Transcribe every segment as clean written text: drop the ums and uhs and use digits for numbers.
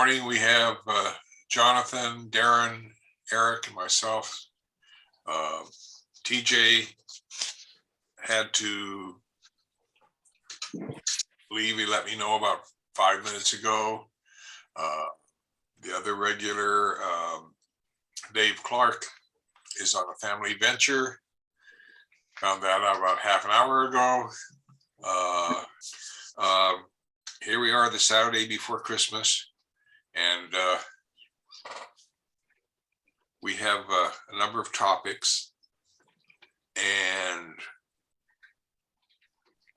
morning we have Jonathan, Darren, Eric, and myself. TJ had to leave. He let me know about 5 minutes ago. The other regular, Dave Clark, is on a family venture. Found that out about half an hour ago. Here we are the Saturday before Christmas, and we have a number of topics, and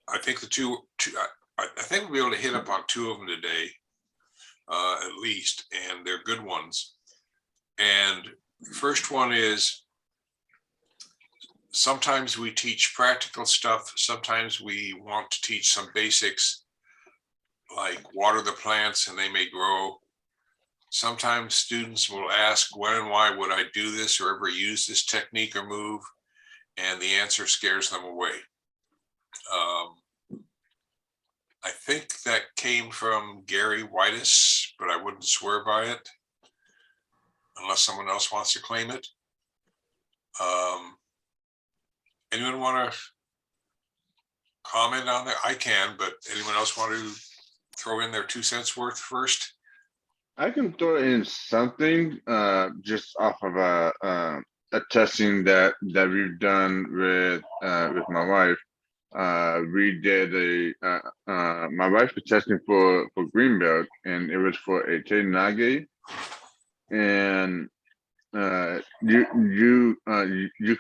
I think I think we'll be able to hit up on two of them today, at least, and they're good ones. And the first one is, sometimes we teach practical stuff. Sometimes we want to teach some basics, like water the plants and they may grow. Sometimes students will ask, when and why would I do this or ever use this technique or move? And the answer scares them away. I think that came from Gary Whitus, but I wouldn't swear by it unless someone else wants to claim it. Anyone want to comment on that? I can, but anyone else want to throw in their 2 cents worth first? I can throw in something just off of a testing that we've done with my wife. We did my wife was testing for green belt, and it was for a Tenage, and you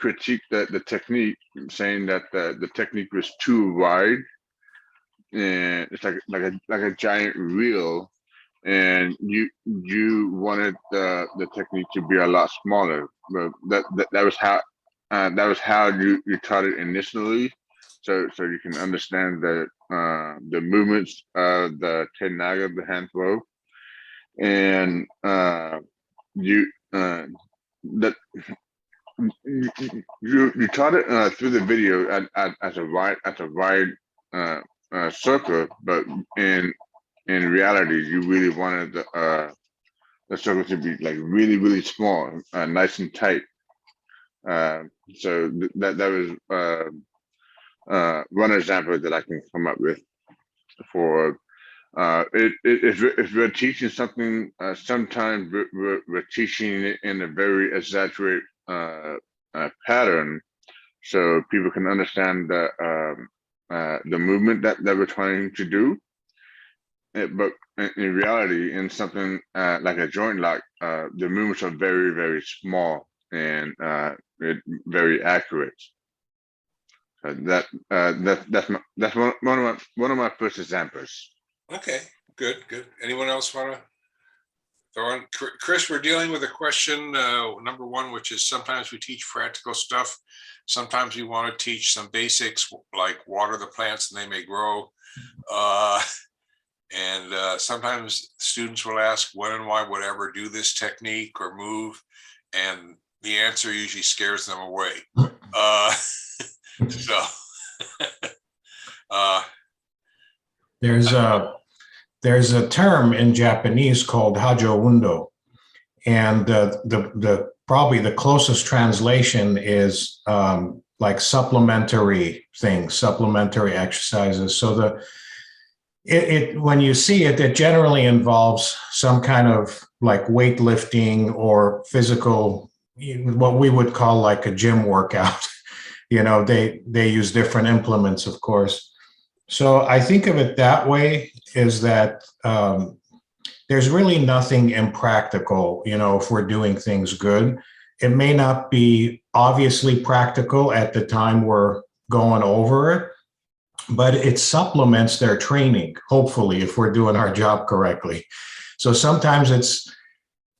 critiqued the technique, saying that the technique was too wide, and it's like a giant reel, and you wanted the technique to be a lot smaller. But that was how you taught it initially, so you can understand the movements of the Tenaga, the hand throw, and you taught it through the video as a wide circle, but in reality, you really wanted the circle to be like really small, nice and tight. So that was one example that I can come up with for. If we're teaching something, sometimes we're teaching it in a very exaggerated pattern, so people can understand the movement that we're trying to do. But in reality, in something like a joint lock, the movements are very small and very accurate. That's one of my first examples. Okay, good. Anyone else want to throw on? Chris, we're dealing with a question, number one, which is sometimes we teach practical stuff. Sometimes we want to teach some basics, like water the plants and they may grow. And sometimes students will ask, when and why would I ever do this technique or move? And the answer usually scares them away. There's a term in Japanese called hajo undo, and the probably the closest translation is like supplementary things, supplementary exercises. So when you see it, it generally involves some kind of like weightlifting or physical, what we would call like a gym workout. They use different implements, of course. So I think of it that way, is that there's really nothing impractical, if we're doing things good. It may not be obviously practical at the time we're going over it, but it supplements their training, hopefully, if we're doing our job correctly. So sometimes it's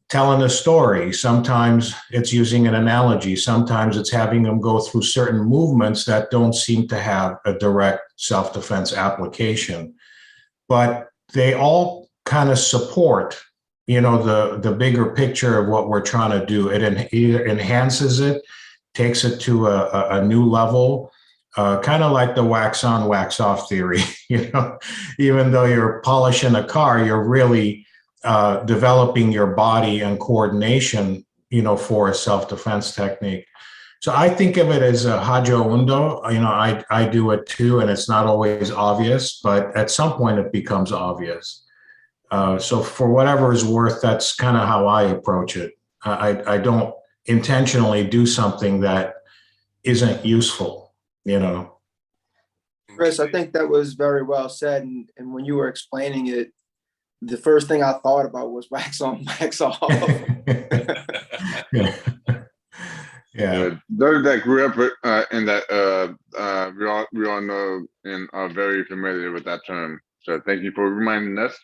telling a story, sometimes it's using an analogy, sometimes it's having them go through certain movements that don't seem to have a direct self-defense application. But they all kind of support, the bigger picture of what we're trying to do. It either enhances it, takes it to a new level, kind of like the wax on, wax off theory. Even though you're polishing a car, you're really developing your body and coordination, for a self-defense technique. So I think of it as a Hajo Undo. I do it too, and it's not always obvious, but at some point it becomes obvious. So for whatever is worth, that's kind of how I approach it. I don't intentionally do something that isn't useful, Chris, I think that was very well said. And when you were explaining it, the first thing I thought about was wax on, wax off. Yeah. Those that grew up in that, we all know and are very familiar with that term. So thank you for reminding us.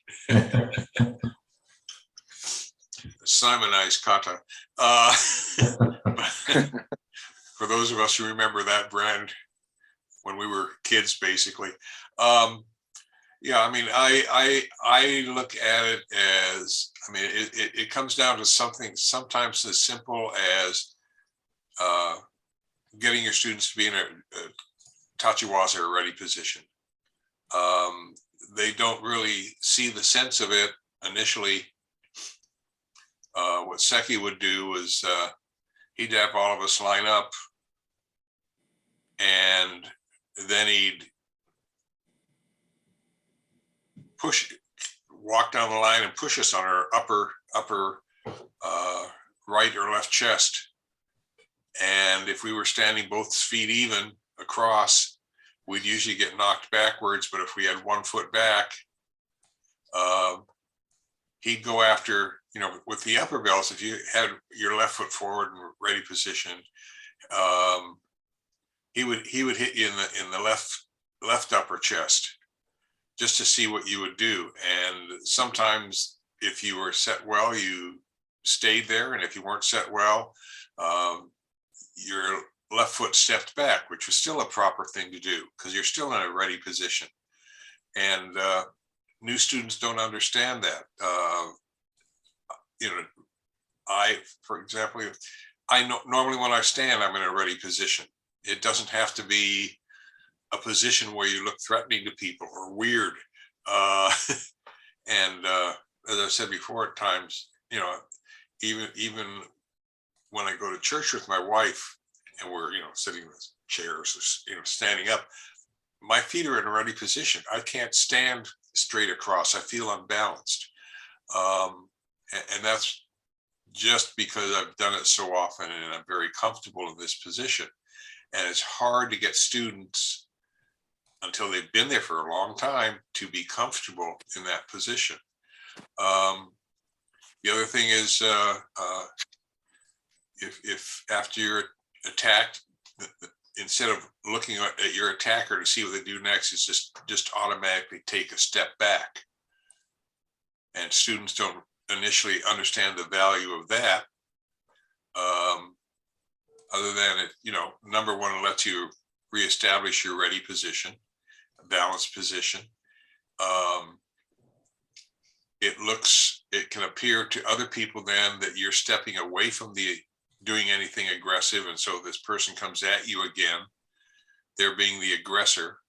Simonized kata. For those of us who remember that brand when we were kids, basically. Yeah, I mean, I look at it as, I mean, it comes down to something sometimes as simple as getting your students to be in a tachiwaza or ready position. They don't really see the sense of it initially. What Seki would do was he'd have all of us line up, and then he'd walk down the line and push us on our upper right or left chest. And if we were standing both feet even across, we'd usually get knocked backwards. But if we had 1 foot back, he'd go after, with the upper belts, if you had your left foot forward and ready position, he would hit you in the left upper chest just to see what you would do. And sometimes if you were set well, you stayed there. And if you weren't set well, your left foot stepped back, which was still a proper thing to do because you're still in a ready position. And new students don't understand that. For example, I know normally when I stand, I'm in a ready position. It doesn't have to be a position where you look threatening to people or weird. And as I said before, at times, even when I go to church with my wife and we're, sitting in chairs, or, standing up, my feet are in a ready position. I can't stand straight across. I feel unbalanced. And that's just because I've done it so often and I'm very comfortable in this position. And it's hard to get students, until they've been there for a long time, to be comfortable in that position. The other thing is, if after you're attacked, instead of looking at your attacker to see what they do next, it's just automatically take a step back. And students don't initially understand the value of that. Other than it, number one, it lets you reestablish your ready position, a balanced position. It can appear to other people then that you're stepping away from doing anything aggressive. And so this person comes at you again, they're being the aggressor.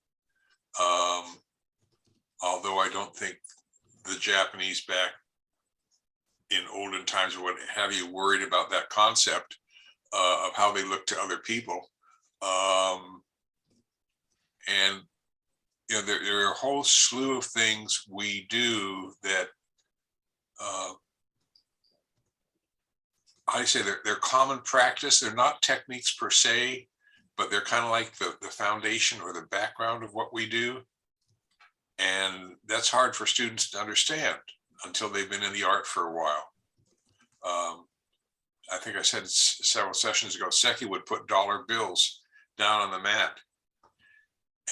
Although I don't think the Japanese back in olden times or what have you worried about that concept of how they look to other people. And there are a whole slew of things we do that I say they're common practice. They're not techniques per se, but they're kind of like the foundation or the background of what we do. And that's hard for students to understand until they've been in the art for a while. I think I said several sessions ago, Seki would put dollar bills down on the mat,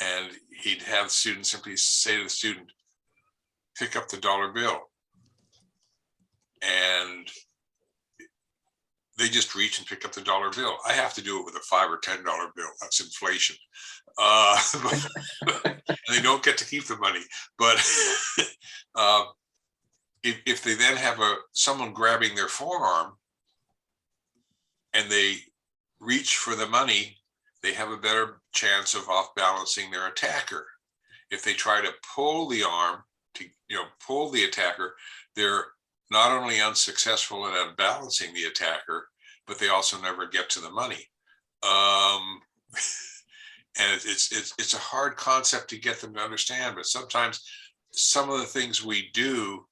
and he'd have the student simply say to the student, pick up the dollar bill. And they just reach and pick up the dollar bill. I have to do it with a $5 or $10 bill. That's inflation. And they don't get to keep the money. But if they then have someone grabbing their forearm and they reach for the money, they have a better chance of off balancing their attacker. If they try to pull the arm to pull the attacker, their not only unsuccessful in outbalancing the attacker, but they also never get to the money. And it's a hard concept to get them to understand, but sometimes some of the things we do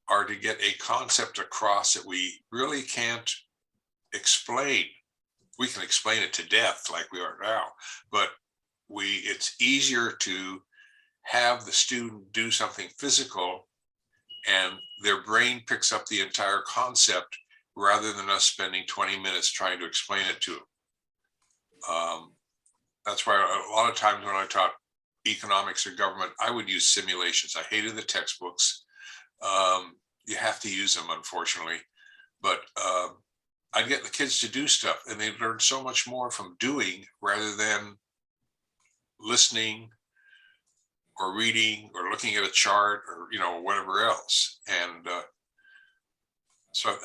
are to get a concept across that we really can't explain. We can explain it to death like we are now, but it's easier to have the student do something physical and their brain picks up the entire concept rather than us spending 20 minutes trying to explain it to them. That's why a lot of times when I taught economics or government, I would use simulations. I hated the textbooks. You have to use them, unfortunately, but I'd get the kids to do stuff and they learn so much more from doing rather than listening or reading or looking at a chart or, whatever else. And so,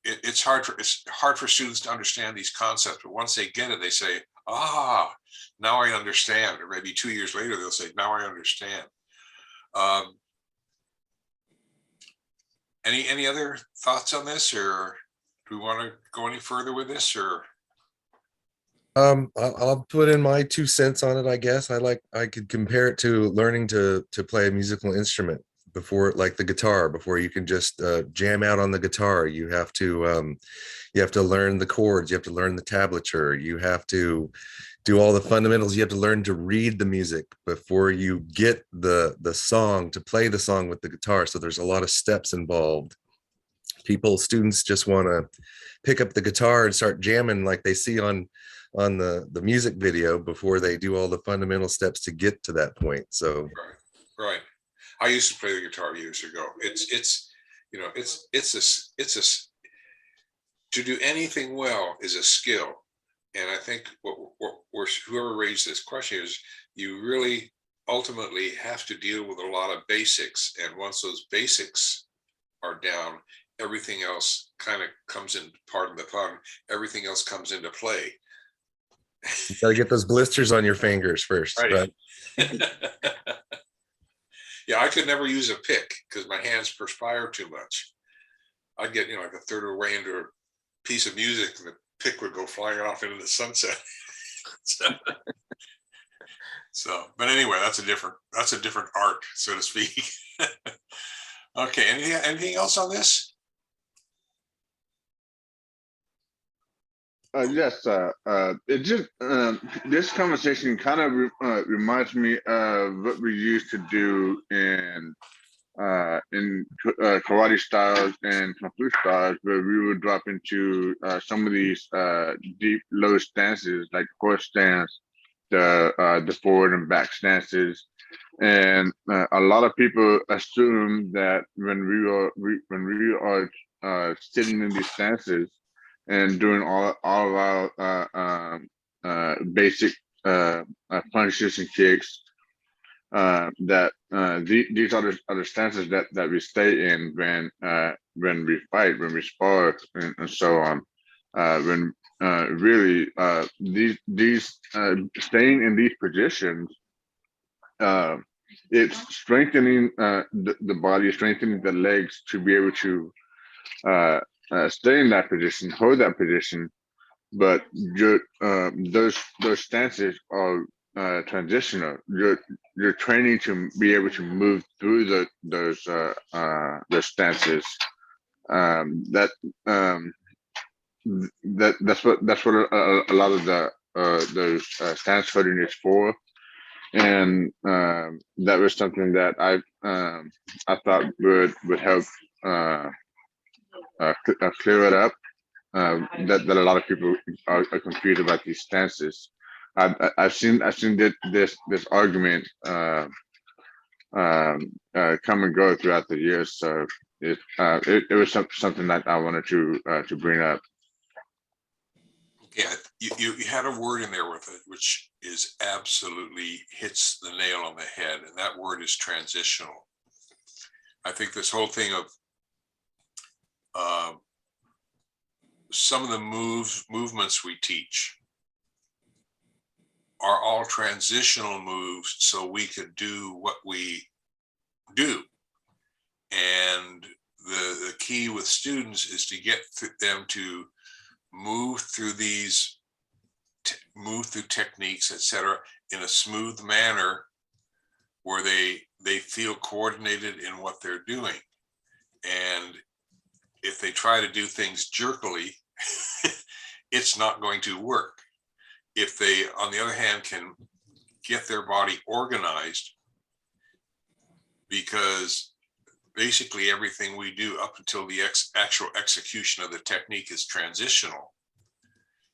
it's hard for students to understand these concepts, but once they get it, they say, now I understand. Or maybe 2 years later, they'll say, now I understand. Any other thoughts on this, or do we want to go any further with this, or? I'll put in my 2 cents on it, I guess. I could compare it to learning to play a musical instrument before, like the guitar, before you can just jam out on the guitar. You have to learn the chords, you have to learn the tablature, you have to do all the fundamentals, you have to learn to read the music before you get the song, to play the song with the guitar. So there's a lot of steps involved. Students just want to pick up the guitar and start jamming like they see on the music video before they do all the fundamental steps to get to that point. So right. I used to play the guitar years ago. To do anything well is a skill. And I think whoever raised this question is, you really ultimately have to deal with a lot of basics. And once those basics are down, everything else kind of comes in, pardon the pun, everything else comes into play. You got to get those blisters on your fingers first, right? Yeah, I could never use a pick because my hands perspire too much. I'd get, like a third of the way into a piece of music and the pick would go flying off into the sunset. But anyway, that's a different art, so to speak. Okay, anything else on this? Yes, it just this conversation kind of reminds me of what we used to do in karate styles and kung fu styles, where we would drop into some of these deep low stances, like horse stance, the forward and back stances, and a lot of people assume that when we are sitting in these stances and doing all of our basic punches and kicks, that these are the stances that we stay in when we fight, when we spar, and so on. When really these staying in these positions, it's strengthening the body, strengthening the legs to be able to stay in that position, hold that position. But those stances are transitional. You're training to be able to move through those stances. That's what a lot of those stance holding is for. And that was something that I thought would help clear it up. That a lot of people are confused about these stances. I've seen this argument come and go throughout the years. So it was something that I wanted to bring up. Yeah, you had a word in there with it, which is absolutely hits the nail on the head, and that word is transitional. I think this whole thing of some of the movements we teach are all transitional moves so we could do what we do. And key with students is to get them to move through techniques, etc., in a smooth manner where they feel coordinated in what they're doing. And if they try to do things jerkily, it's not going to work. If they, on the other hand, can get their body organized, because basically everything we do up until the actual execution of the technique is transitional.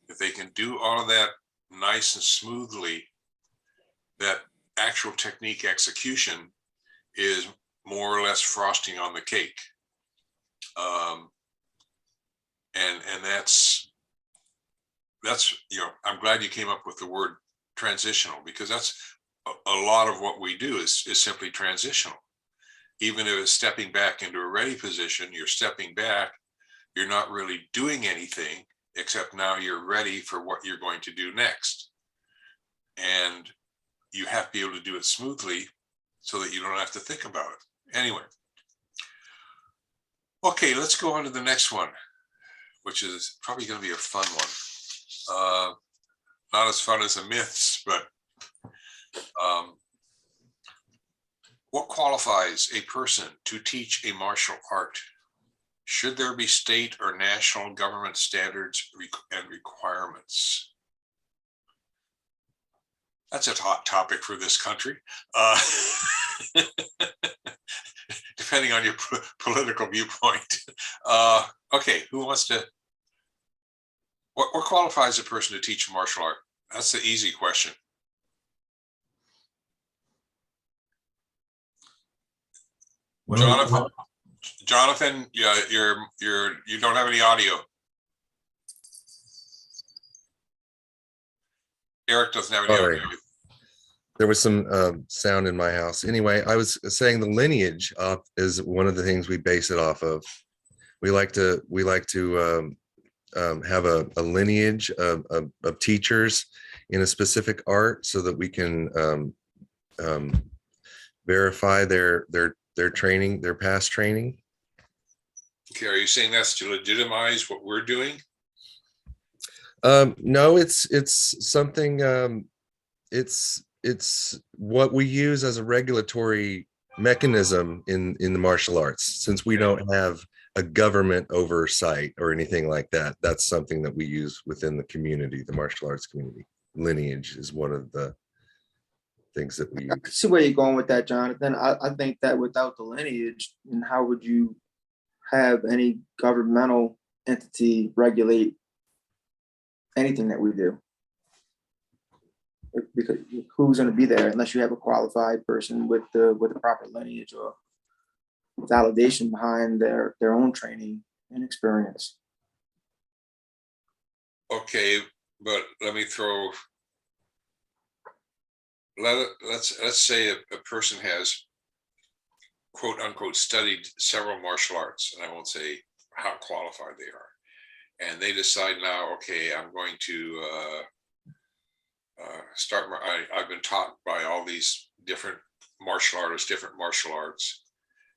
If they can do all of that nice and smoothly, that actual technique execution is more or less frosting on the cake. And that's, you know, I'm glad you came up with the word transitional, because that's a lot of what we do is simply transitional. Even if it's stepping back into a ready position, you're stepping back, you're not really doing anything, except now you're ready for what you're going to do next. And you have to be able to do it smoothly so that you don't have to think about it. Anyway. Okay, let's go on to the next one, which is probably going to be a fun one. Not as fun as the myths, but what qualifies a person to teach a martial art? Should there be state or national government standards and requirements? That's a hot topic for this country, depending on your political viewpoint. Okay, who wants to? What qualifies a person to teach martial art? That's the easy question. Well, Jonathan, yeah, you don't have any audio. Eric doesn't have any Sorry. audio. There was some sound in my house. Anyway, I was saying the lineage is one of the things we base it off of. We like to have a lineage of teachers in a specific art, so that we can verify their training, their past training. Okay, are you saying that's to legitimize what we're doing? No, it's something. It's what we use as a regulatory mechanism in the martial arts. Since we don't have a government oversight or anything like that, that's something that we use within the community, the martial arts community. Lineage is one of the things that we I can see where you're going with that, Jonathan. I think that without the lineage, then how would you have any governmental entity regulate anything that we do? Because who's going to be there unless you have a qualified person with the proper lineage or validation behind their own training and experience? Okay, but let me throw. Let's say a person has, quote unquote, studied several martial arts, and I won't say how qualified they are, and they decide now, okay, I'm going to start. I've been taught by all these different martial artists, different martial arts.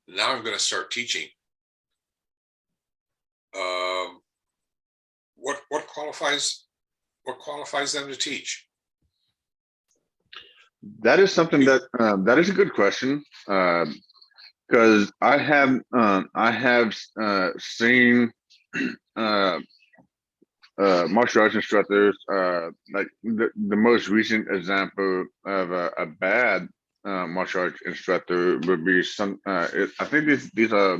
Now I'm going to start teaching. What qualifies them to teach? That is something that is a good question, because I have seen martial arts instructors, like the most recent example of a bad martial arts instructor would be I think these are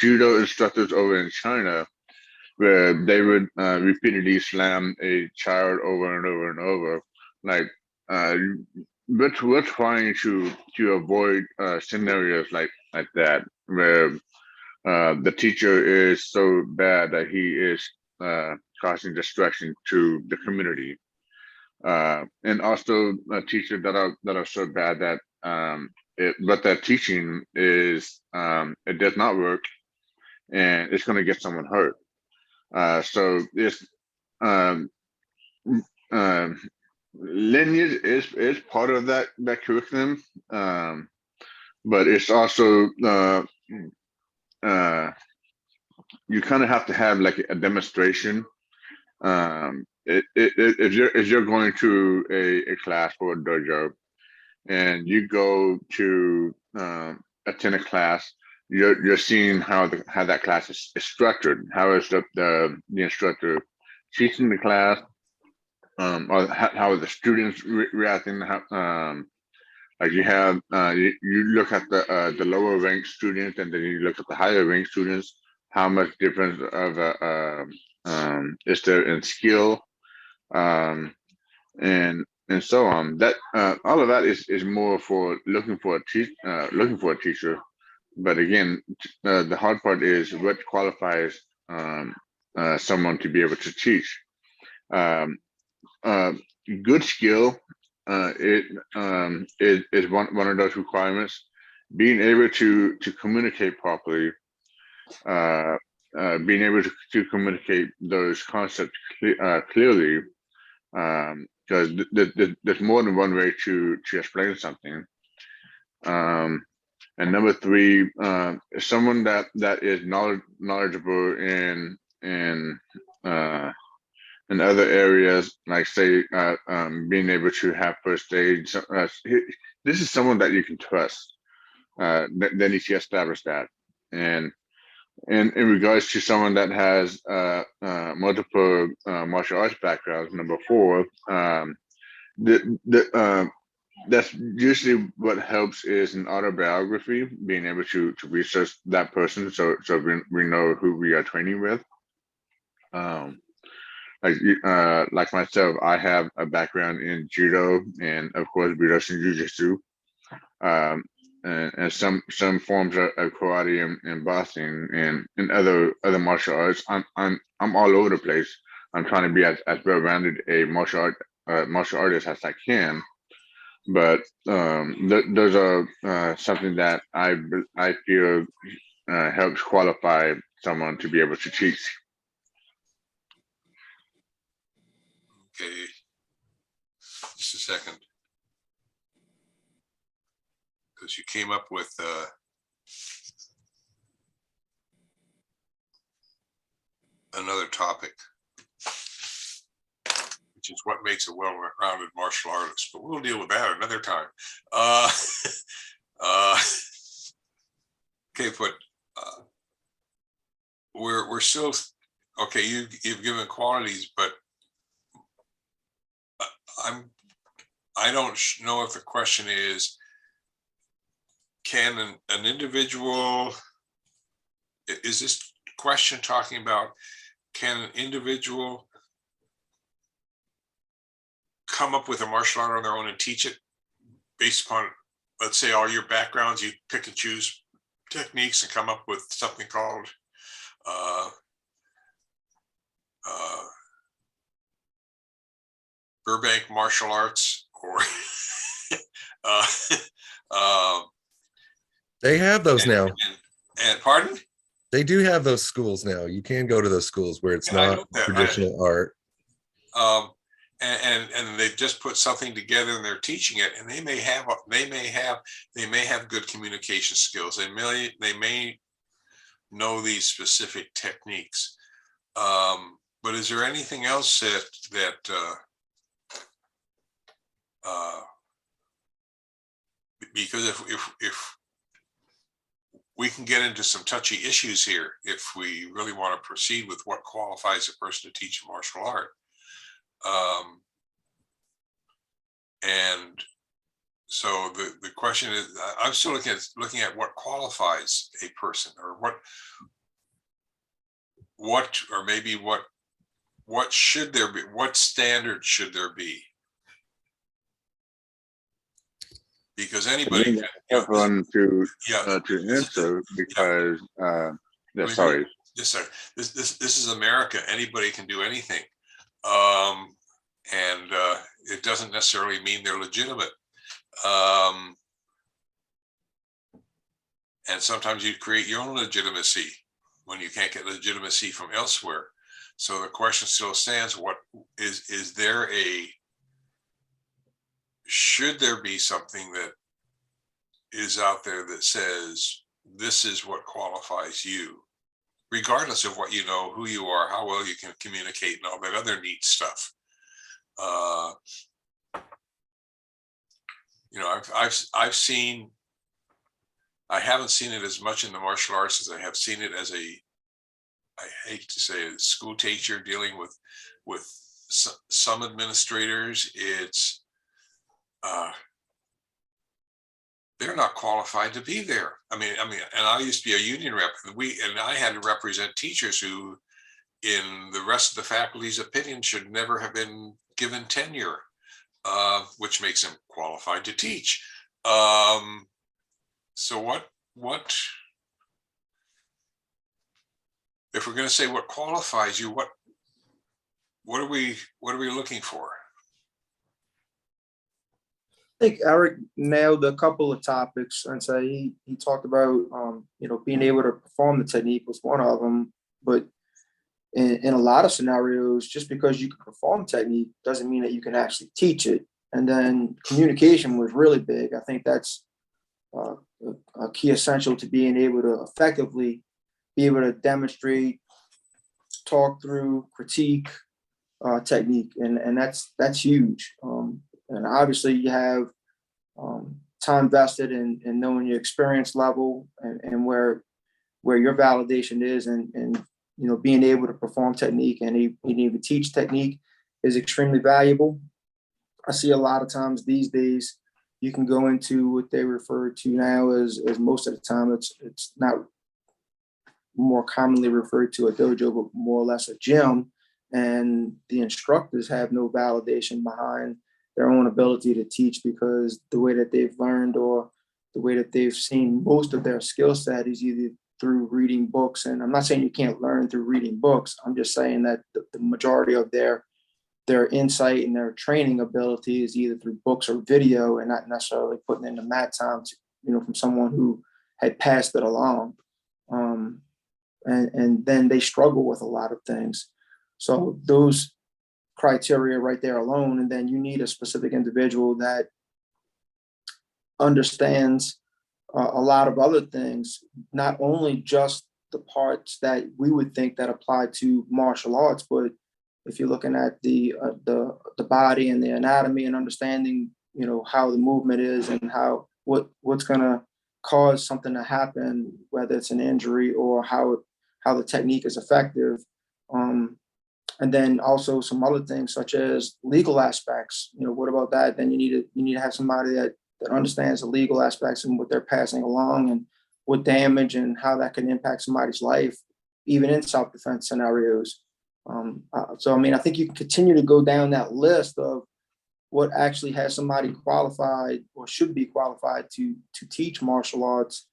judo instructors over in China, where they would repeatedly slam a child over and over and over. Like we're trying to avoid scenarios like that, where the teacher is so bad that he is causing distraction to the community, and also teachers that are so bad that what they're teaching is it does not work, and it's going to get someone hurt. So it's lineage is part of that curriculum, but it's also you kind of have to have like a demonstration. If you're going to a class or a dojo, and you go to attend a class, you're seeing how that class is structured. How is the instructor teaching the class? Or how are the students reacting? Like you have you look at the lower ranked students, and then you look at the higher ranked students. How much difference of is there in skill, and so on. That all of that is more for looking for a teacher. But again, the hard part is what qualifies someone to be able to teach. Um, uh, Good skill is one of those requirements. Being able to communicate properly, being able to communicate those concepts clearly, because there's more than one way to explain something. And number three, someone that is knowledgeable in other areas, like say being able to have first aid. This is someone that you can trust. Then you can establish that. And in regards to someone that has multiple martial arts backgrounds, number four, that's usually what helps is an autobiography, being able to research that person, so we know who we are training with. Like myself, I have a background in judo and of course Budoshin Jujitsu, and some forms of karate and boxing and other martial arts. I'm all over the place. I'm trying to be as well-rounded a martial artist as I can. But those are something that I feel helps qualify someone to be able to teach. Okay, just a second. Because you came up with another topic, which is what makes a well-rounded martial artist, but we'll deal with that another time. Okay, but we're still, okay, you've given qualities, but I don't know if the question is, can an individual, is this question talking about, can an individual come up with a martial art on their own and teach it based upon, let's say, all your backgrounds? You pick and choose techniques and come up with something called Burbank martial arts, or They have those now. And pardon? They do have those schools now. You can go to those schools where it's not traditional art. And they've just put something together and they're teaching it, and they may have good communication skills. They may know these specific techniques. But is there anything else that because if we can get into some touchy issues here, if we really want to proceed with what qualifies a person to teach a martial art. And so the question is, I'm still looking at what qualifies a person, or what should there be, what standard should there be? Because anybody can one to answer, because sorry. Yes, sir. This is America. Anybody can do anything. And it doesn't necessarily mean they're legitimate. And sometimes you create your own legitimacy when you can't get legitimacy from elsewhere. So the question still stands: what is there should there be something that is out there that says this is what qualifies you, regardless of what you know, who you are, how well you can communicate, and all that other neat stuff. You know, I've seen, I haven't seen it as much in the martial arts as I have seen it as a, I hate to say it, a school teacher dealing with some administrators. It's they're not qualified to be there. I mean, and I used to be a union rep, and I had to represent teachers who, in the rest of the faculty's opinion, should never have been given tenure, which makes them qualified to teach. So what if we're going to say what qualifies you, what are we looking for? I think Eric nailed a couple of topics, and say he talked about you know, being able to perform the technique was one of them, but in a lot of scenarios, just because you can perform technique doesn't mean that you can actually teach it. And then communication was really big. I think that's a key essential to being able to effectively be able to demonstrate, talk through, critique technique, and that's huge. And obviously you have time vested in knowing your experience level and where your validation is, and you know, being able to perform technique and being able to teach technique is extremely valuable. I see a lot of times these days you can go into what they refer to now as most of the time it's not more commonly referred to a dojo, but more or less a gym, and the instructors have no validation behind their own ability to teach, because the way that they've learned or the way that they've seen most of their skill set is either through reading books. And I'm not saying you can't learn through reading books. I'm just saying that the majority of their insight and their training ability is either through books or video, and not necessarily putting in the mat time to, you know, from someone who had passed it along. And then they struggle with a lot of things. So those criteria right there alone, and then you need a specific individual that understands a lot of other things, not only just the parts that we would think that apply to martial arts, but if you're looking at the body and the anatomy and understanding, you know, how the movement is and what's going to cause something to happen, whether it's an injury or how the technique is effective. And then also some other things such as legal aspects. You know, what about that? Then you need to have somebody that understands the legal aspects and what they're passing along and what damage and how that can impact somebody's life, even in self-defense scenarios. So, I mean, I think you can continue to go down that list of what actually has somebody qualified or should be qualified to teach martial arts,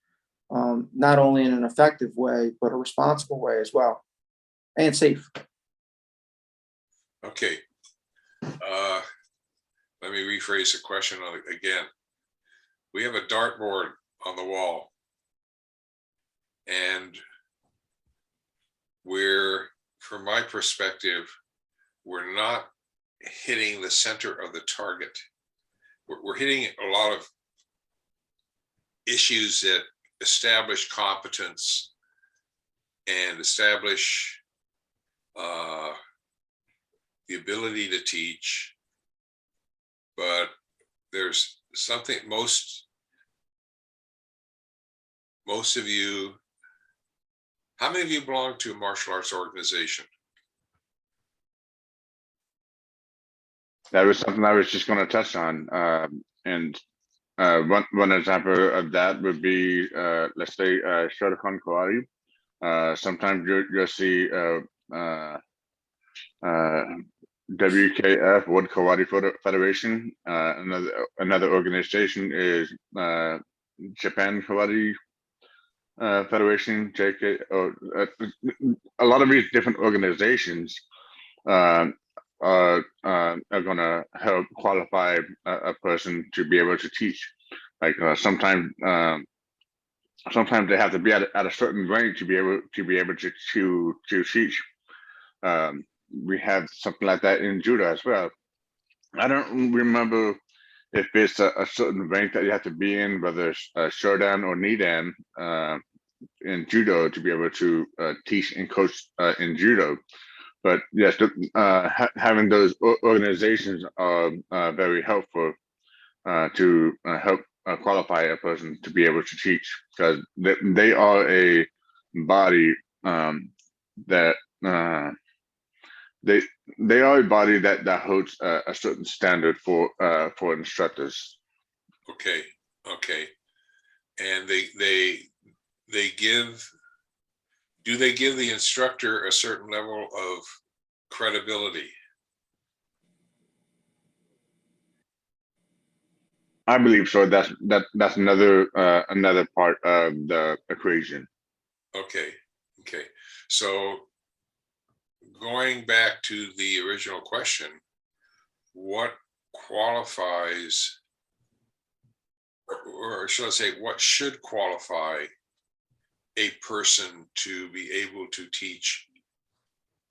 not only in an effective way, but a responsible way as well, and safe. Okay. Let me rephrase the question again. We have a dartboard on the wall, and from my perspective, we're not hitting the center of the target. We're hitting a lot of issues that establish competence and establish the ability to teach, but there's something most of you, how many of you belong to a martial arts organization? That was something I was just going to touch on. And one example of that would be, let's say, Shotokan Karate. Sometimes you'll see WKF, World Karate Federation. Another organization is Japan Karate Federation, JK. A lot of these different organizations are going to help qualify a person to be able to teach. Like sometimes they have to be at a certain rank to be able to teach. We have something like that in judo as well. I don't remember if it's a certain rank that you have to be in, whether it's Shodan or Nidan in judo, to be able to teach and coach in judo. But yes, having those organizations are very helpful to help qualify a person to be able to teach, because they are a body that they are a body that holds a certain standard for instructors. Okay, okay, and they give. Do they give the instructor a certain level of credibility? I believe so. That's another another part of the equation. Okay, okay. So going back to the original question, what qualifies, or should I say, what should qualify a person to be able to teach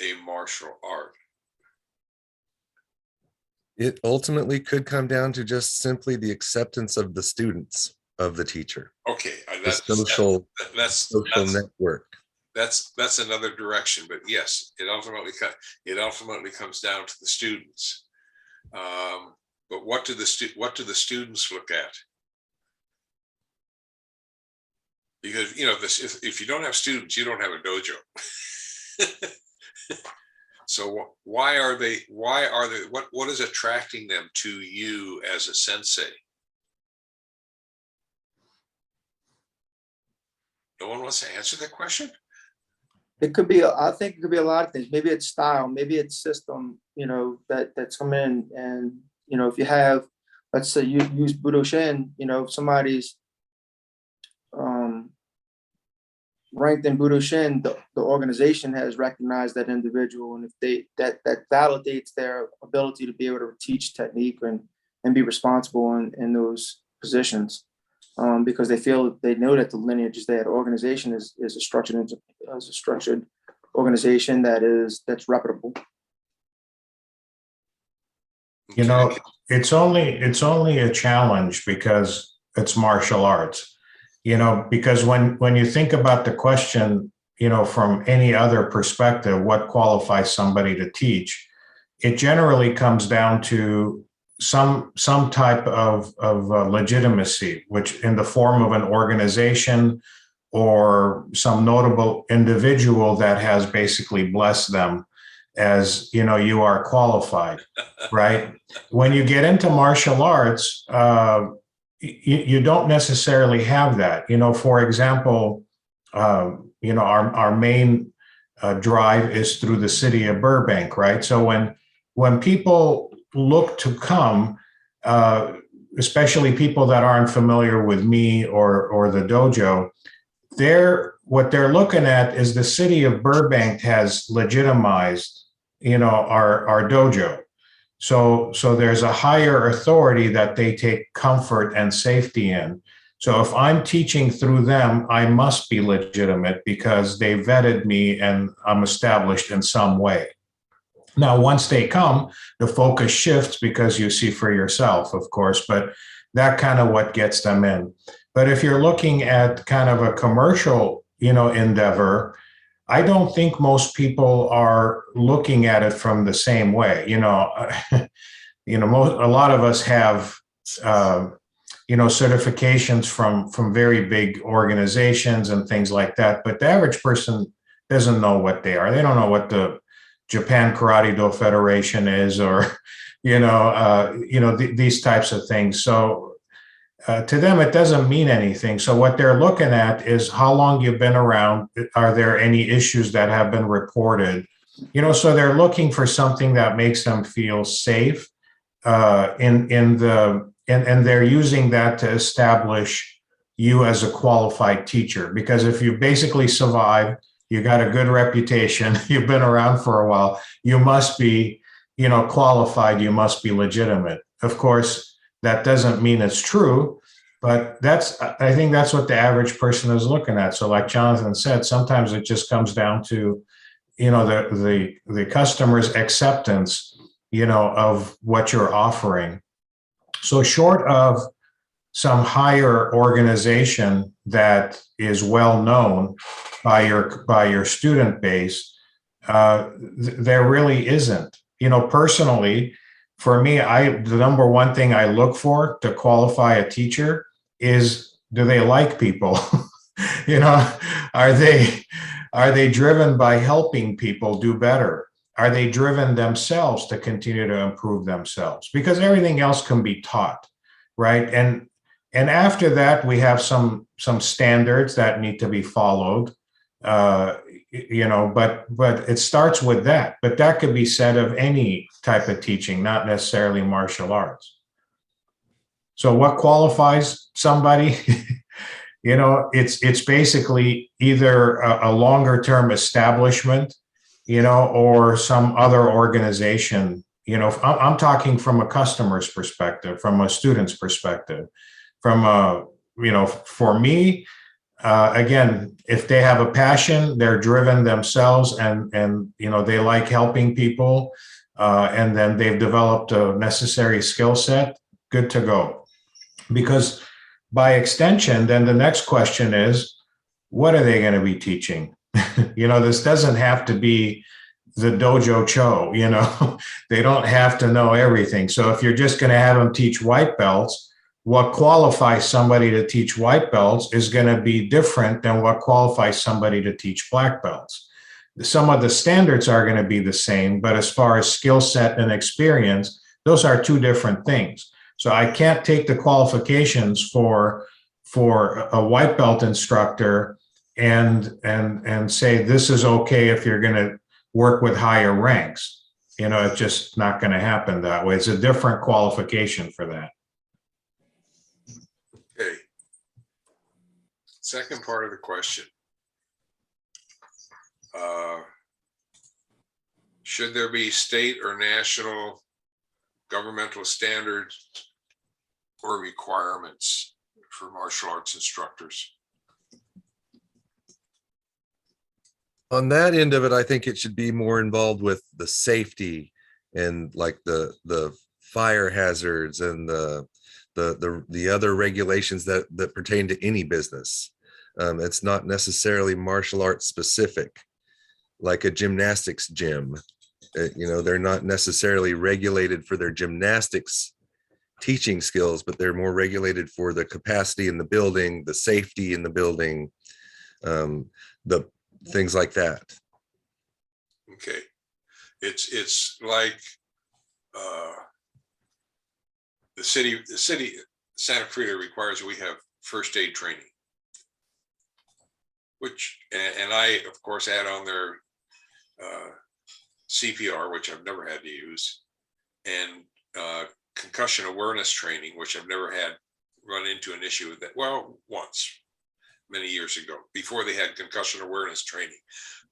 a martial art? It ultimately could come down to just simply the acceptance of the students of the teacher, Okay, the social that's network. that's another direction, but yes, it ultimately comes down to the students. But what do the students look at? Because if you don't have students, you don't have a dojo. So why are they? What is attracting them to you as a sensei? No one wants to answer that question? It could be, I think it could be a lot of things. Maybe it's style, maybe it's system, that's come in. And, if you have, let's say you use Budoshin, if somebody's ranked in Budoshin, the organization has recognized that individual. And if that validates their ability to be able to teach technique and be responsible in those positions. Because they know that the lineage is there. The organization is a structured organization that's reputable. It's only a challenge because it's martial arts. Because when you think about the question, from any other perspective, what qualifies somebody to teach, it generally comes down to some type of legitimacy, which in the form of an organization or some notable individual that has basically blessed them as, you are qualified, right? When you get into martial arts, you don't necessarily have that. For example, our main drive is through the city of Burbank, right? So when people look to come, especially people that aren't familiar with me or the dojo, what they're looking at is the city of Burbank has legitimized, our dojo. So there's a higher authority that they take comfort and safety in. So if I'm teaching through them, I must be legitimate because they vetted me and I'm established in some way. Now, once they come, the focus shifts because you see for yourself, of course, but that kind of what gets them in. But if you're looking at kind of a commercial, endeavor, I don't think most people are looking at it from the same way. A lot of us have, certifications from very big organizations and things like that. But the average person doesn't know what they are. They don't know what the Japan Karate Do Federation is, or, these types of things. So to them, it doesn't mean anything. So what they're looking at is how long you've been around. Are there any issues that have been reported? So they're looking for something that makes them feel safe and they're using that to establish you as a qualified teacher. Because if you basically survive, you got a good reputation, you've been around for a while, you must be, qualified, you must be legitimate. Of course, that doesn't mean it's true, but I think that's what the average person is looking at. So like Jonathan said, sometimes it just comes down to, the customer's acceptance, of what you're offering. So short of some higher organization that is well known by your student base, there really isn't. You know, personally, for me, the number one thing I look for to qualify a teacher is, do they like people? You know, are they driven by helping people do better? Are they driven themselves to continue to improve themselves? Because everything else can be taught, right? And after that, we have some standards that need to be followed. You know, but it starts with that. But that could be said of any type of teaching, not necessarily martial arts. So what qualifies somebody? You know, it's basically either a longer term establishment, you know, or some other organization. You know, I'm talking from a customer's perspective, from a student's perspective, from a, you know, for me, again, if they have a passion, they're driven themselves, and you know, they like helping people, and then they've developed a necessary skill set, good to go. Because by extension, then the next question is, what are they going to be teaching? You know, this doesn't have to be the dojo cho, you know, they don't have to know everything. So if you're just going to have them teach white belts, what qualifies somebody to teach white belts is going to be different than what qualifies somebody to teach black belts. Some of the standards are going to be the same, but as far as skill set and experience, those are two different things. So I can't take the qualifications for a white belt instructor and say this is okay if you're going to work with higher ranks. You know, it's just not going to happen that way. It's a different qualification for that. Okay. Second part of the question. Should there be state or national governmental standards or requirements for martial arts instructors? On that end of it, I think it should be more involved with the safety and like the fire hazards and the other regulations that pertain to any business. It's not necessarily martial arts specific, like a gymnastics gym. You know, they're not necessarily regulated for their gymnastics teaching skills, but they're more regulated for the capacity in the building, the safety in the building, the things like that. Okay. It's like the city Santa Cruz requires we have first aid training, which, and I of course add on their CPR, which I've never had to use, and concussion awareness training, which I've never had run into an issue with that. Well, once, many years ago, before they had concussion awareness training.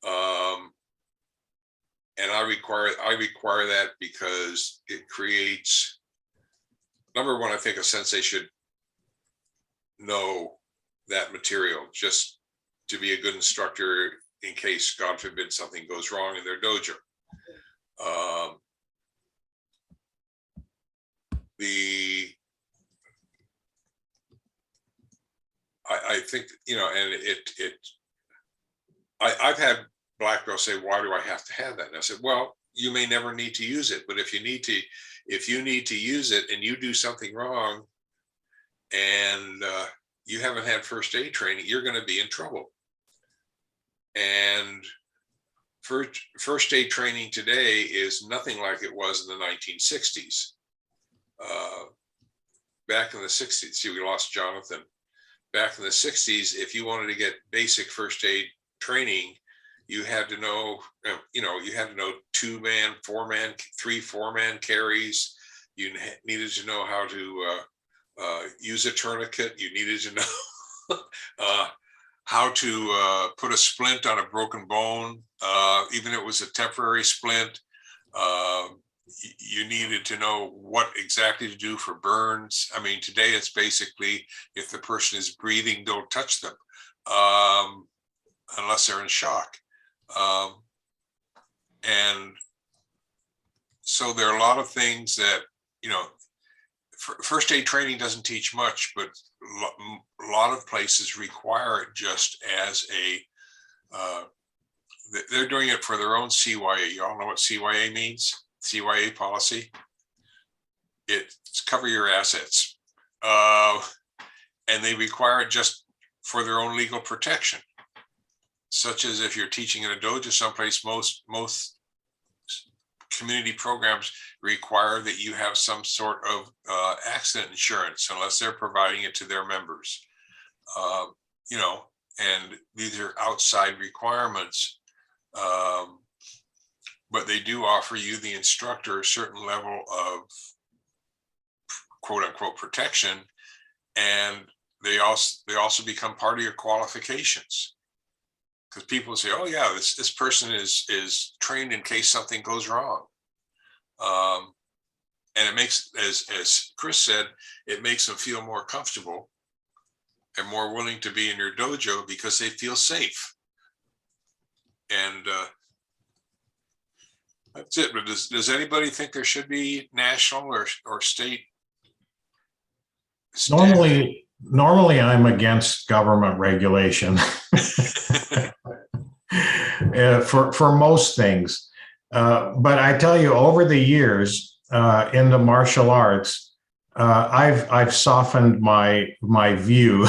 And I require that because it creates, number one, I think a sensei should know that material just to be a good instructor in case, God forbid, something goes wrong in their dojo. I think, you know, and I've had black belts say, why do I have to have that? And I said, well, you may never need to use it, but if you need to use it and you do something wrong and you haven't had first aid training, you're going to be in trouble. And first aid training today is nothing like it was in the 1960s. Back in the 60s, see, we lost Jonathan. Back in the 60s, if you wanted to get basic first aid training, you had to know, you had to know 2-man, 4-man, 3-4-man carries. You needed to know how to use a tourniquet. You needed to know how to put a splint on a broken bone, even if it was a temporary splint. You needed to know what exactly to do for burns. I mean, today it's basically, if the person is breathing, don't touch them unless they're in shock. And so there are a lot of things that, first aid training doesn't teach much, but a lot of places require it just as a, they're doing it for their own CYA. You all know what CYA means? CYA policy. It's cover your assets. And they require it just for their own legal protection. Such as if you're teaching in a dojo someplace, most community programs require that you have some sort of accident insurance unless they're providing it to their members. You know, and these are outside requirements, but they do offer you, the instructor, a certain level of quote unquote protection, and they also become part of your qualifications. Because people say, oh yeah, this person is trained in case something goes wrong. And it makes, as Chris said, it makes them feel more comfortable and more willing to be in your dojo because they feel safe. And that's it. But does anybody think there should be national or state? Normally I'm against government regulation for most things. But I tell you, over the years in the martial arts, I've softened my view.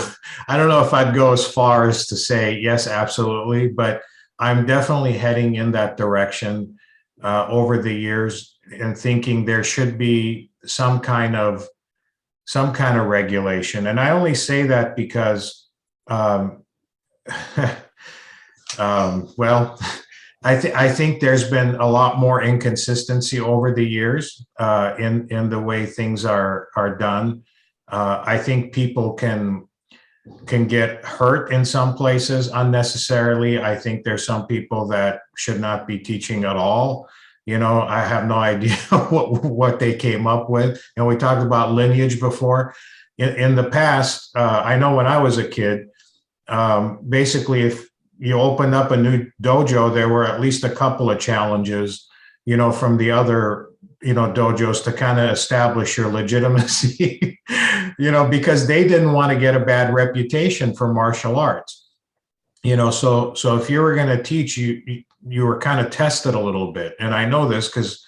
I don't know if I'd go as far as to say yes, absolutely, but I'm definitely heading in that direction over the years and thinking there should be some kind of regulation. And I only say that because, well, I think there's been a lot more inconsistency over the years in the way things are done. I think people can get hurt in some places unnecessarily. I think there's some people that should not be teaching at all. You know, I have no idea what they came up with. And we talked about lineage before. In the past, I know when I was a kid, basically, if you opened up a new dojo, there were at least a couple of challenges, you know, from the other, you know, dojos to kind of establish your legitimacy, you know, because they didn't want to get a bad reputation for martial arts. You know, so if you were going to teach, you were kind of tested a little bit. And I know this because,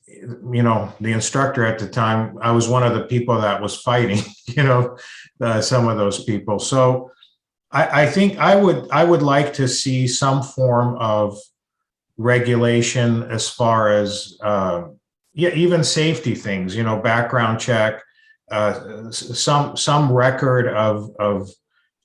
you know, the instructor at the time, I was one of the people that was fighting, you know, some of those people. So I think I would like to see some form of regulation as far as, even safety things, you know, background check, some record of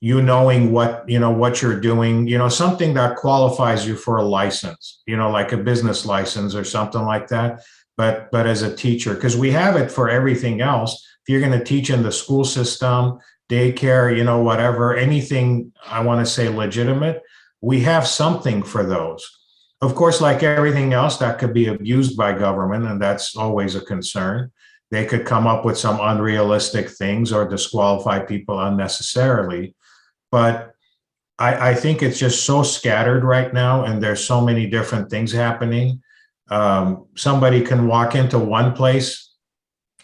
you knowing what you're doing, you know, something that qualifies you for a license, you know, like a business license or something like that. But as a teacher, because we have it for everything else. If you're going to teach in the school system, daycare, you know, whatever, anything I want to say legitimate, we have something for those. Of course, like everything else that could be abused by government, and that's always a concern. They could come up with some unrealistic things or disqualify people unnecessarily. But I think it's just so scattered right now, and there's so many different things happening. Somebody can walk into one place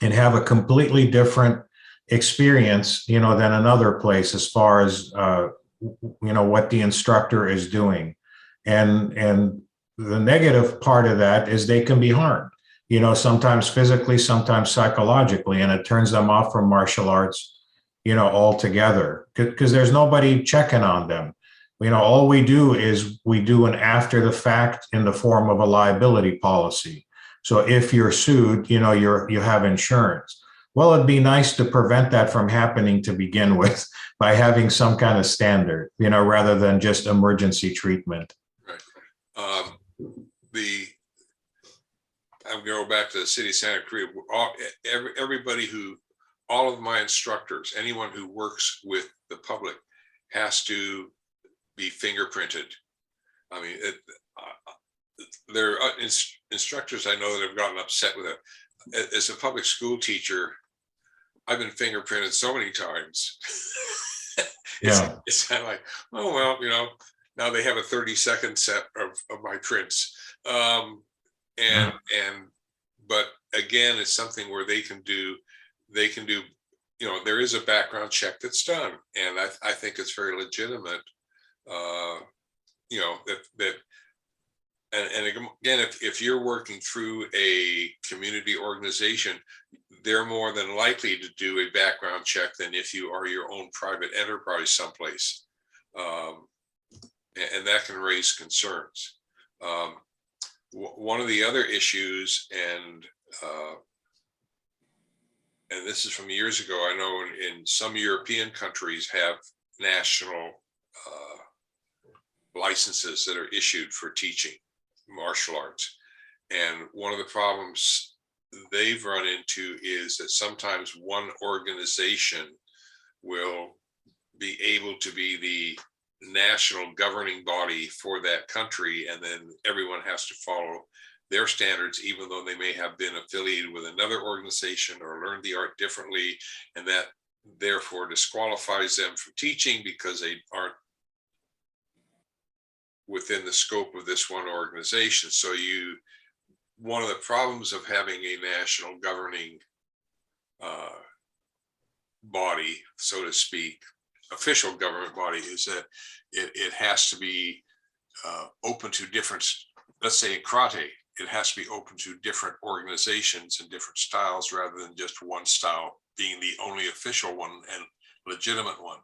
and have a completely different experience, you know, than another place as far as, you know, what the instructor is doing. And the negative part of that is they can be harmed, you know, sometimes physically, sometimes psychologically, and it turns them off from martial arts, you know, altogether, because there's nobody checking on them. You know, all we do is we do an after the fact in the form of a liability policy. So if you're sued, you know, you have insurance. Well, it'd be nice to prevent that from happening to begin with by having some kind of standard, you know, rather than just emergency treatment. Right. I'm going back to the city of Santa Cruz. Everybody all of my instructors, anyone who works with the public has to be fingerprinted. I mean, there are instructors I know that have gotten upset with it. As a public school teacher, I've been fingerprinted so many times. Yeah. It's kind of like, oh, well, you know, now they have a 30-second set of my prints. But again, it's something where they can do they can do, there is a background check that's done, and I think it's very legitimate. That and again, if you're working through a community organization, they're more than likely to do a background check than if you are your own private enterprise someplace, and that can raise concerns. One of the other issues, and this is from years ago, I know in some European countries have national licenses that are issued for teaching martial arts. And one of the problems they've run into is that sometimes one organization will be able to be the national governing body for that country, and then everyone has to follow their standards, even though they may have been affiliated with another organization or learned the art differently, and that therefore disqualifies them from teaching because they aren't within the scope of this one organization. So one of the problems of having a national governing body, so to speak, official government body, is that it has to be open to different, let's say in karate, it has to be open to different organizations and different styles rather than just one style being the only official one and legitimate one.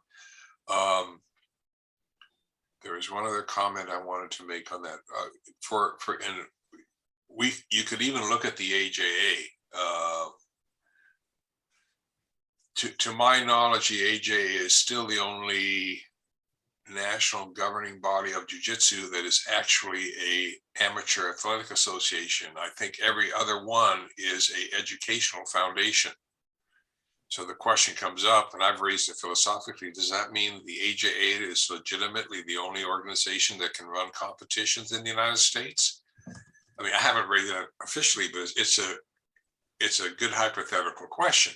There was one other comment I wanted to make on that. You could even look at the AJA. To my knowledge, the AJA is still the only national governing body of jiu-jitsu that is actually a amateur athletic association. I think every other one is a educational foundation. So the question comes up, and I've raised it philosophically, does that mean the AJA is legitimately the only organization that can run competitions in the United States? I mean, I haven't raised that officially, but it's a good hypothetical question.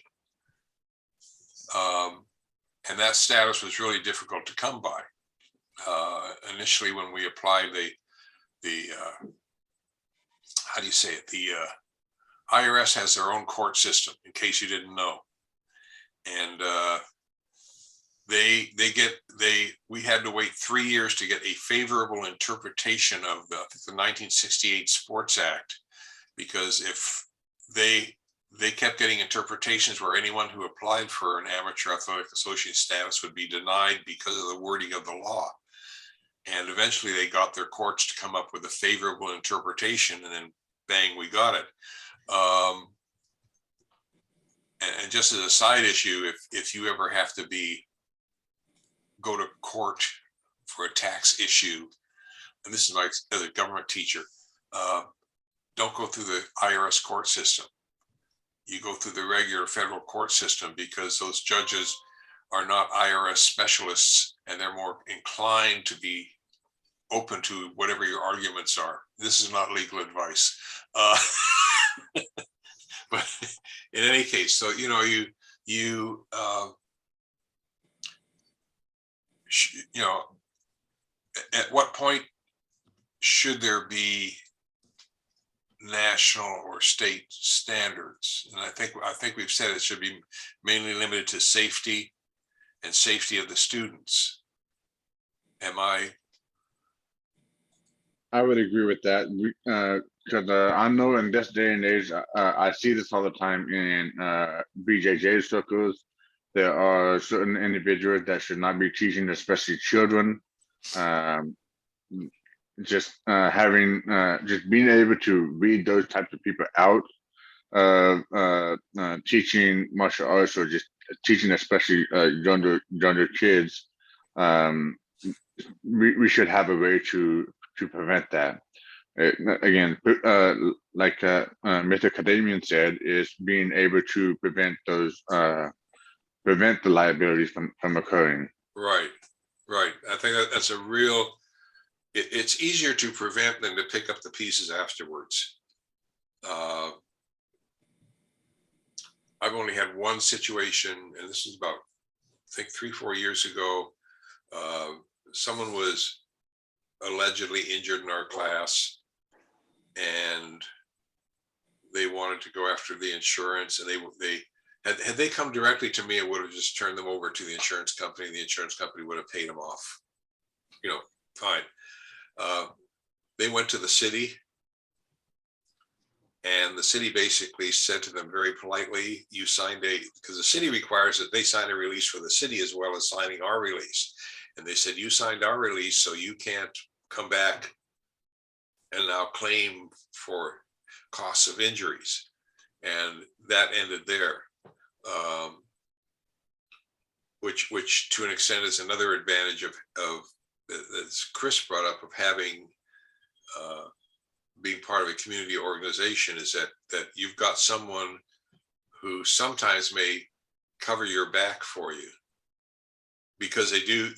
And that status was really difficult to come by. Initially, when we applied the how do you say it? The IRS has their own court system, in case you didn't know. And we had to wait 3 years to get a favorable interpretation of the 1968 Sports Act, because if they kept getting interpretations where anyone who applied for an amateur athletic association status would be denied because of the wording of the law. And eventually they got their courts to come up with a favorable interpretation, and then bang, we got it. And just as a side issue, if you ever have to go to court for a tax issue, and this is as a government teacher, don't go through the IRS court system. You go through the regular federal court system, because those judges are not IRS specialists, and they're more inclined to be open to whatever your arguments are. This is not legal advice. But in any case, so at what point should there be national or state standards? And I think we've said it should be mainly limited to safety and safety of the students. I would agree with that, because I know in this day and age, I see this all the time in BJJ circles. There are certain individuals that should not be teaching, especially children. Just being able to read those types of people out, teaching martial arts, or just teaching especially younger kids. We should have a way to prevent that. Again, like Mr. Kadamian said, is being able to prevent the liabilities from occurring. Right. I think that's a real. It's easier to prevent than to pick up the pieces afterwards. I've only had one situation, and this is about, I think, 3-4 years ago. Someone was allegedly injured in our class, and they wanted to go after the insurance, and they Had they come directly to me, I would have just turned them over to the insurance company. The insurance company would have paid them off. You know, fine. They went to the city, and the city basically said to them very politely, you signed because the city requires that they sign a release for the city as well as signing our release. And they said, you signed our release, so you can't come back and now claim for costs of injuries. And that ended there. Which to an extent is another advantage of as Chris brought up, of having being part of a community organization, is that you've got someone who sometimes may cover your back for you, because they do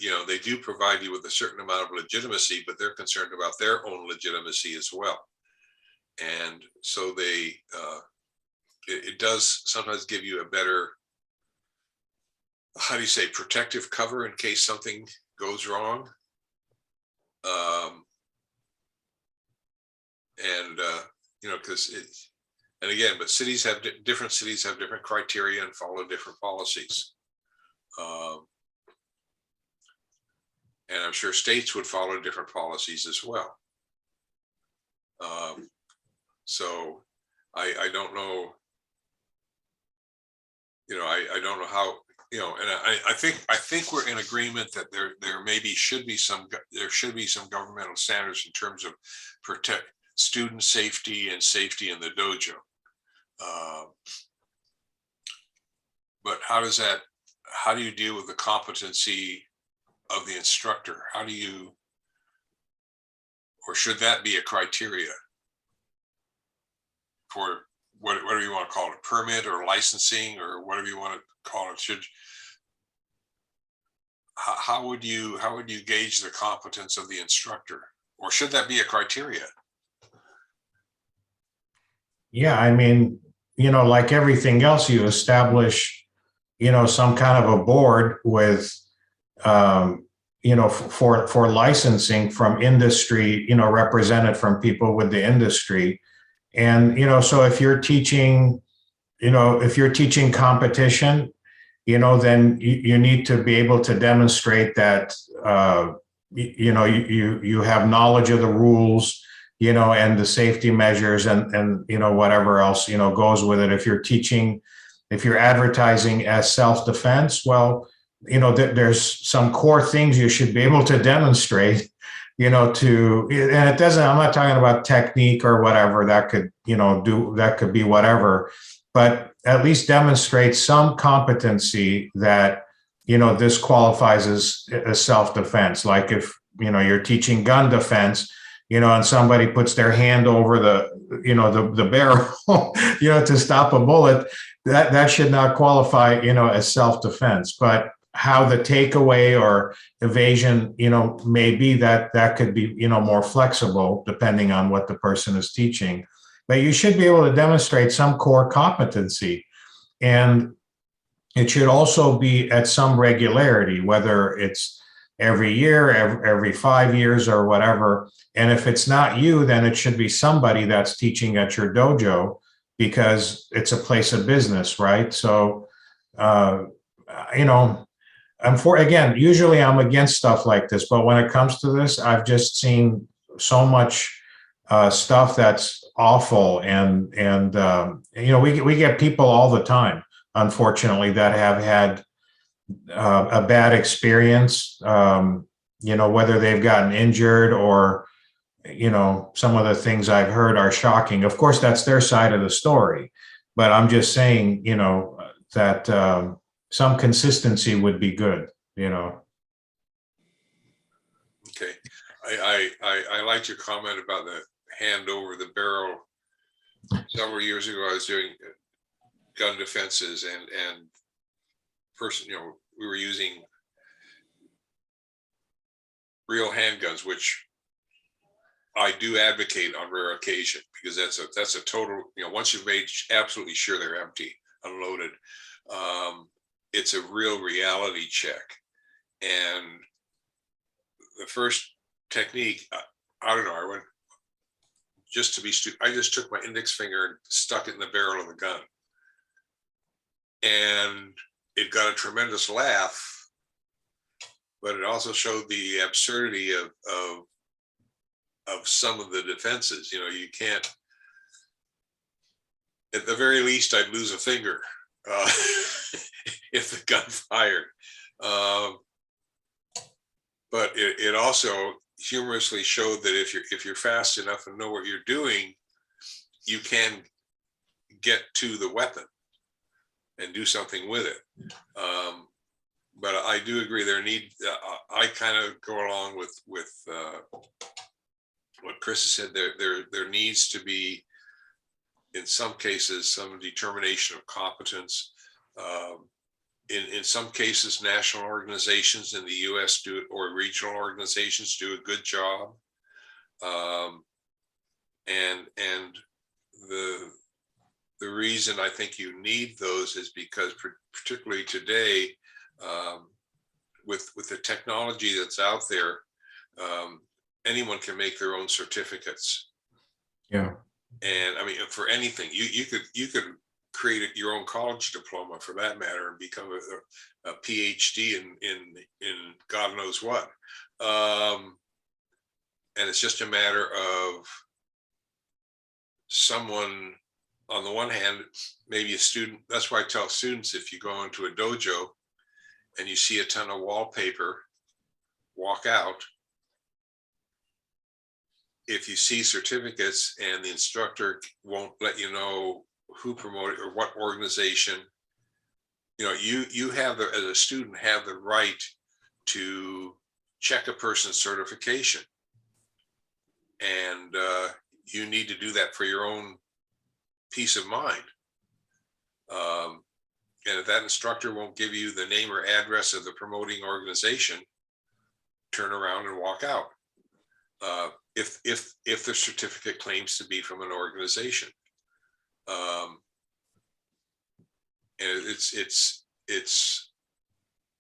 provide you with a certain amount of legitimacy, but they're concerned about their own legitimacy as well. And so it does sometimes give you a better, how do you say, protective cover in case something goes wrong. Because and again, but different cities have different criteria and follow different policies. And I'm sure states would follow different policies as well. So I don't know, I don't know how, and I think we're in agreement that there should be some governmental standards in terms of protect student safety and safety in the dojo. But how do you deal with the competency of the instructor? Or should that be a criteria for whatever you want to call it, permit or licensing or whatever you want to call it? How would you gauge the competence of the instructor, or should that be a criteria? Yeah, I mean, like everything else, you establish, some kind of a board with, for licensing from industry, represented from people with the industry. And, so if you're teaching, competition, then you need to be able to demonstrate that, you have knowledge of the rules, and the safety measures and whatever else, goes with it. If you're advertising as self-defense, well, there's some core things you should be able to demonstrate, and it doesn't, I'm not talking about technique or whatever that could, that could be whatever, but at least demonstrate some competency that, this qualifies as self-defense. Like if, you're teaching gun defense, and somebody puts their hand over the barrel, to stop a bullet, that should not qualify, as self-defense. But how the takeaway or evasion, may be, that could be, more flexible depending on what the person is teaching. But you should be able to demonstrate some core competency. And it should also be at some regularity, whether it's every year, every 5 years or whatever. And if it's not you, then it should be somebody that's teaching at your dojo, because it's a place of business, right? So, usually I'm against stuff like this, but when it comes to this, I've just seen so much stuff that's awful. And we get people all the time, unfortunately, that have had a bad experience, whether they've gotten injured or, some of the things I've heard are shocking. Of course, that's their side of the story, but I'm just saying, that some consistency would be good, Okay. I liked your comment about the hand over the barrel. Several years ago, I was doing gun defenses and we were using real handguns, which I do advocate on rare occasion, because that's a total, once you've made absolutely sure they're empty, unloaded, it's a real reality check. And the first technique, I don't know, I just took my index finger and stuck it in the barrel of the gun. and it got a tremendous laugh, but it also showed the absurdity of some of the defenses. You know, you can't, at the very least, I'd lose a finger if the gun fired. But it also humorously showed that if you're fast enough and know what you're doing, you can get to the weapon and do something with it. But I do agree I kind of go along with what Chris has said. There needs to be, in some cases, some determination of competence. In some cases, national organizations in the US do it, or regional organizations do a good job. And the reason I think you need those is because, particularly today, with the technology that's out there, anyone can make their own certificates. Yeah. And I mean, for anything, you could create your own college diploma, for that matter, and become a PhD in God knows what. And it's just a matter of someone, on the one hand, maybe a student. That's why I tell students, if you go into a dojo and you see a ton of wallpaper, walk out. If you see certificates and the instructor won't let you know who promoted or what organization, you know, you have as a student, have the right to check a person's certification. And you need to do that for your own peace of mind. And if that instructor won't give you the name or address of the promoting organization, turn around and walk out. If the certificate claims to be from an organization. And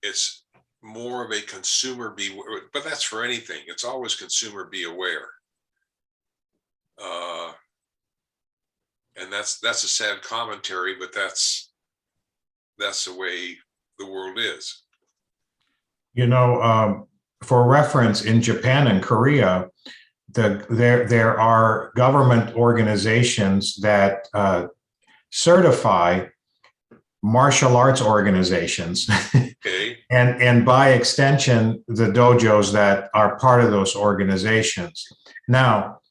it's more of a consumer be, but that's for anything. It's always consumer be aware. And that's a sad commentary, but that's the way the world is. You know, for reference, in Japan and Korea, there are government organizations that certify martial arts organizations. Okay. and by extension, the dojos that are part of those organizations. Now,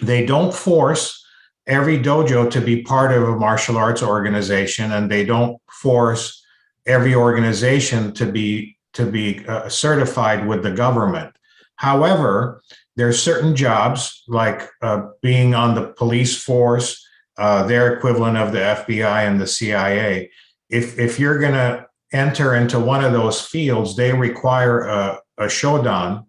they don't force every dojo to be part of a martial arts organization, and they don't force every organization to be certified with the government. However, there are certain jobs, like being on the police force, their equivalent of the FBI and the CIA. If you're going to enter into one of those fields, they require a shodan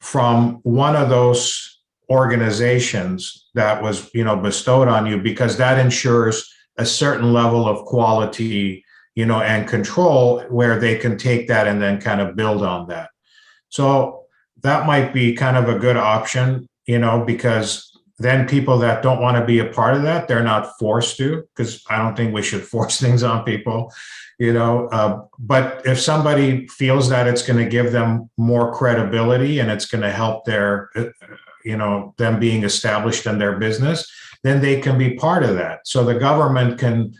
from one of those organizations that was, you know, bestowed on you, because that ensures a certain level of quality, you know, and control, where they can take that and then kind of build on that. So that might be kind of a good option, you know, because then people that don't want to be a part of that, they're not forced to, because I don't think we should force things on people, you know. But if somebody feels that it's going to give them more credibility and it's going to help their, you know, them being established in their business, then they can be part of that. So the government can,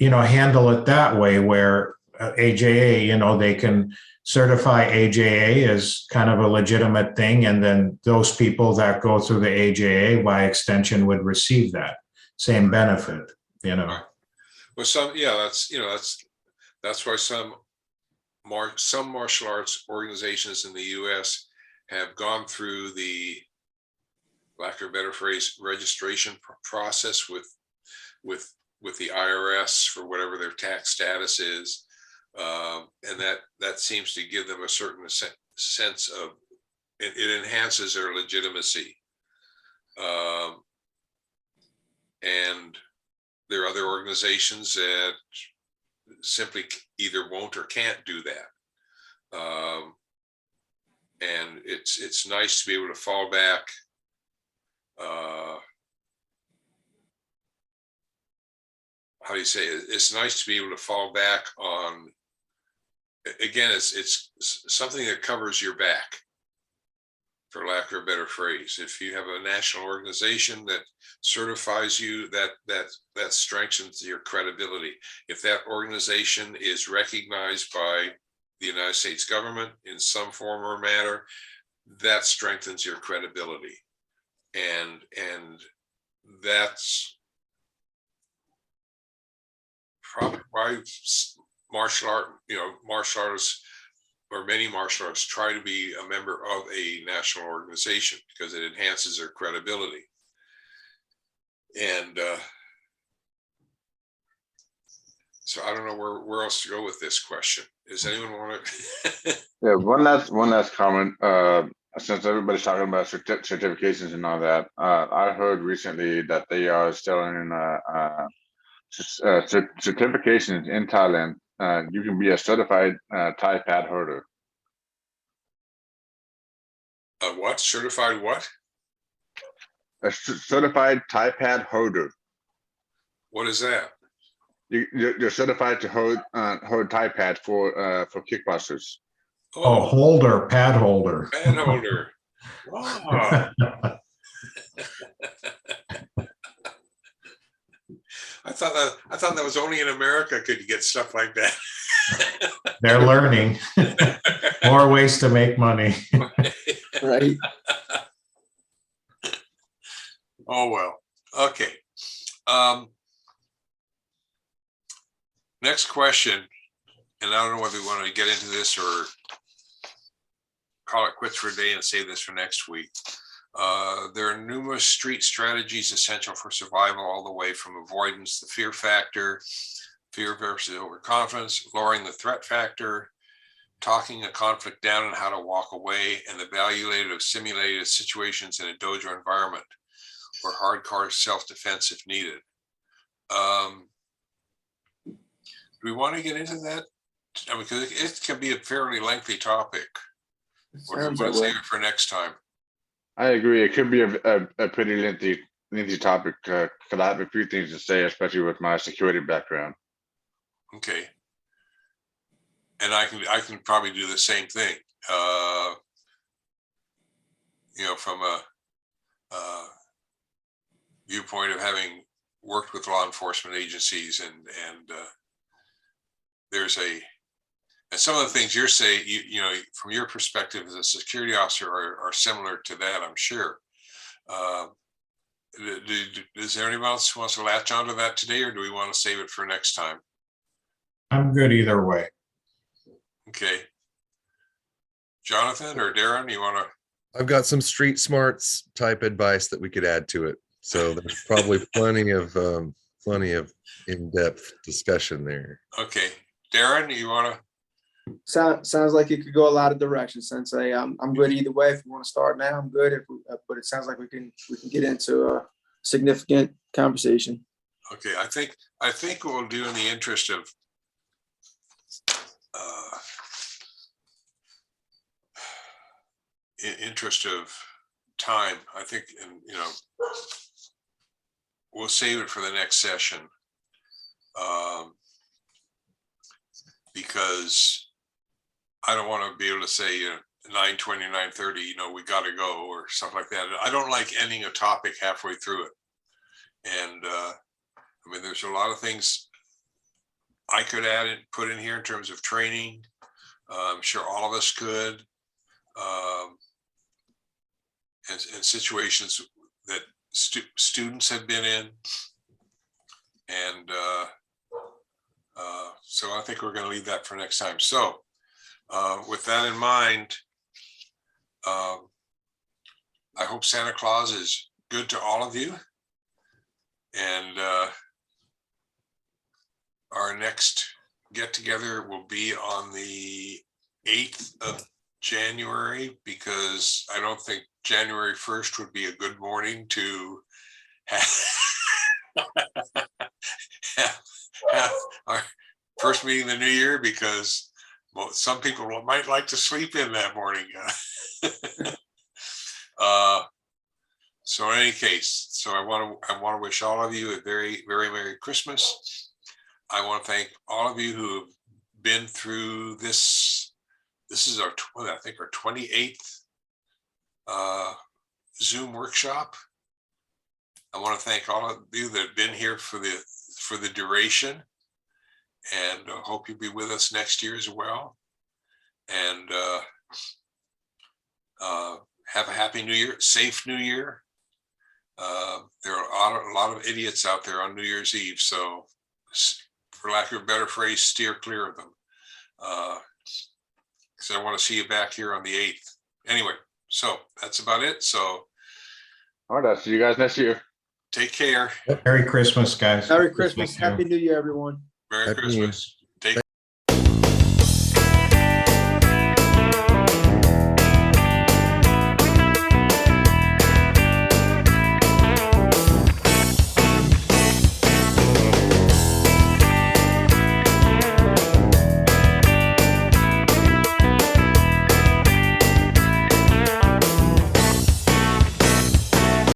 you know, handle it that way, where AJA, you know, they can certify AJA as kind of a legitimate thing, and then those people that go through the AJA by extension would receive that same benefit, you know. Well, that's why some martial arts organizations in the US have gone through the, lack of a better phrase, registration process with the IRS for whatever their tax status is. And that seems to give them a certain sense of, it enhances their legitimacy. And there are other organizations that simply either won't or can't do that. And it's nice to be able to fall back how do you say it? It's nice to be able to fall back on, again, it's something that covers your back, for lack of a better phrase. If you have a national organization that certifies you, that strengthens your credibility. If that organization is recognized by the United States government in some form or manner, that strengthens your credibility. And that's probably why martial artists, or many martial artists, try to be a member of a national organization, because it enhances their credibility. And so I don't know where else to go with this question. Does anyone want to? Yeah, one last comment. Since everybody's talking about certifications and all that, I heard recently that they are still in certifications in Thailand. You can be a certified Thai pad holder. What? Certified what? A certified Thai pad holder. What is that? You're certified to hold Thai pad for kickboxers. Oh, holder, pad holder. Pad holder. Wow. I thought that was only in America could you get stuff like that. They're learning more ways to make money. Right. Oh, well, okay. Next question, and I don't know whether we want to get into this or call it quits for a day and save this for next week. There are numerous street strategies essential for survival, all the way from avoidance, the fear factor, fear versus overconfidence, lowering the threat factor, talking a conflict down and how to walk away, and the value of simulated situations in a dojo environment or hardcore self-defense if needed. Do we want to get into that? I mean, because it can be a fairly lengthy topic. Or do we want to save it for next time? I agree. It could be a pretty lengthy topic. Because I have a few things to say, especially with my security background. Okay. And I can probably do the same thing. From a viewpoint of having worked with law enforcement agencies, and some of the things you're saying, from your perspective as a security officer are similar to that, I'm sure. Is there anyone else who wants to latch onto that today, or do we want to save it for next time? I'm good either way. Okay. Jonathan or Darren, you want to? I've got some street smarts type advice that we could add to it. So there's probably plenty of in-depth discussion there. Okay. Darren, you want to? Sounds like it could go a lot of directions, Sensei. I'm good either way. If you want to start now, I'm good. But it sounds like we can get into a significant conversation. Okay, I think what we'll do in the interest of time, I think, and we'll save it for the next session, because I don't want to be able to say 9:20, 9:30, we got to go or stuff like that. I don't like ending a topic halfway through it. And I mean, there's a lot of things I could add and put in here in terms of training. I'm sure all of us could. And situations that students have been in. And so I think we're going to leave that for next time. So with that in mind, I hope Santa Claus is good to all of you. And our next get together will be on the 8th of January, because I don't think January 1st would be a good morning to have our first meeting of the new year, because some people might like to sleep in that morning. So in any case, so I want to wish all of you a very, very Merry Christmas, I want to thank all of you who have been through this. This is our, I think, our 28th Zoom workshop. I want to thank all of you that have been here for the duration, and hope you'll be with us next year as well. And have a happy New Year, safe New Year. There are a lot of idiots out there on New Year's Eve, so for lack of a better phrase, steer clear of them. Because I want to see you back here on the 8th. Anyway, so that's about it. So All right, I'll see you guys next year. take care. Merry Christmas, guys. Merry Christmas. Thank you. Happy New Year, everyone. Merry Happy New Year. Christmas.